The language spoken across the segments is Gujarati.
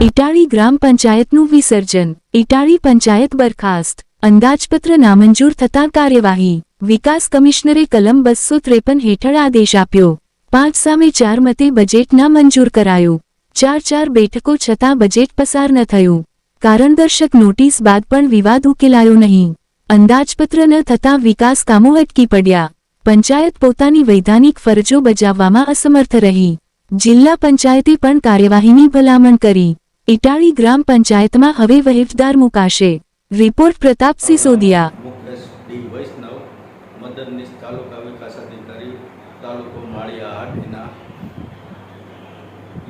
ઇટાળી ગ્રામ પંચાયતનું વિસર્જન. ઇટાળી પંચાયત બરખાસ્ત. અંદાજપત્ર નામંજૂર થતાં કાર્યવાહી. વિકાસ કમિશનરે કલમ 253 હેઠળ આદેશ આપ્યો. 5 સામે 4 મતે બજેટ નામંજૂર કરાયું. 4 બેઠકો છતાં બજેટ પસાર ન થયું. કારણદર્શક નોટિસ બાદ પણ વિવાદ ઉકેલાયો નહીં. અંદાજપત્ર ન થતાં વિકાસ કામો અટકી પડ્યા. પંચાયત પોતાની વૈધાનિક ફરજો બજાવવામાં અસમર્થ રહી. જિલ્લા પંચાયતે પણ કાર્યવાહીની ભલામણ કરી. ઇટાળી ગ્રામ પંચાયતમાં હવે વહીવટદાર મુકાશે. રિપોર્ટ પ્રતાપસિંહ સોદિયા. મદદનીશ તાલુકા વિકાસ અધિકારી તાલુકો માળિયા હાટીના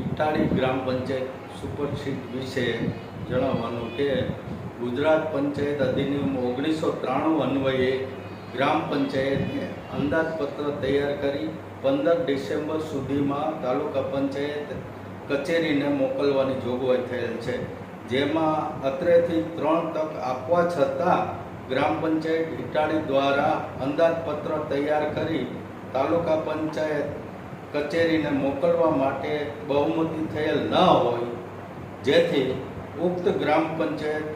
ઇટાળી ગ્રામ પંચાયત સુપરસીડ વિશે જણાવવાનું કે ગુજરાત પંચાયત અધિનિયમ 1993 અન્વયે ગ્રામ પંચાયતને અંદાજપત્ર તૈયાર કરી 15 ડિસેમ્બર સુધીમાં તાલુકા પંચાયત કચેરીને મોકલવાની જોગવાઈ થયેલ છે. જેમાં અત્રેથી 3 તક આપવા છતાં ગ્રામ પંચાયત ઇટાળી દ્વારા અંદાજપત્ર તૈયાર કરી તાલુકા પંચાયત કચેરીને મોકલવા માટે બહુમતી થયેલ ન હોય, જેથી ઉક્ત ગ્રામ પંચાયત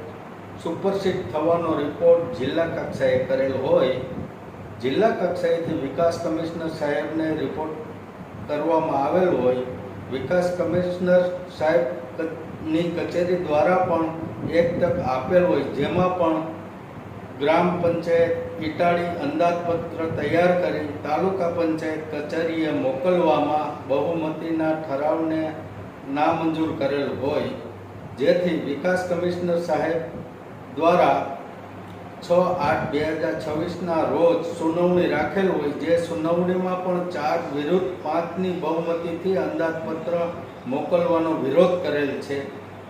સુપરસીડ થવાનો રિપોર્ટ જિલ્લા કક્ષાએ કરેલ હોય. જિલ્લા કક્ષાએથી વિકાસ કમિશનર સાહેબને રિપોર્ટ કરવામાં આવેલ હોય. વિકાસ કમિશનર સાહેબની કચેરી દ્વારા પણ 1 તક આપેલ હોય, જેમાં પણ ગ્રામ પંચાયત ઇટાળી અંદાજપત્ર તૈયાર કરી તાલુકા પંચાયત કચેરીએ મોકલવામાં બહુમતીના ઠરાવને નામંજૂર કરેલ હોય, જેથી વિકાસ કમિશનર સાહેબ દ્વારા 6/8/2026ના રોજ સુનાવણી રાખેલ હોય. જે સુનાવણીમાં પણ 4 વિરુદ્ધ 5ની બહુમતીથી અંદાજપત્ર મોકલવાનો વિરોધ કરેલ છે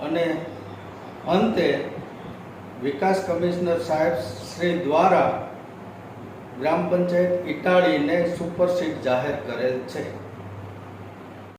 અને અંતે વિકાસ કમિશનર સાહેબ શ્રી દ્વારા ગ્રામ પંચાયત ઇટાળીને સુપરસીડ જાહેર કરેલ છે.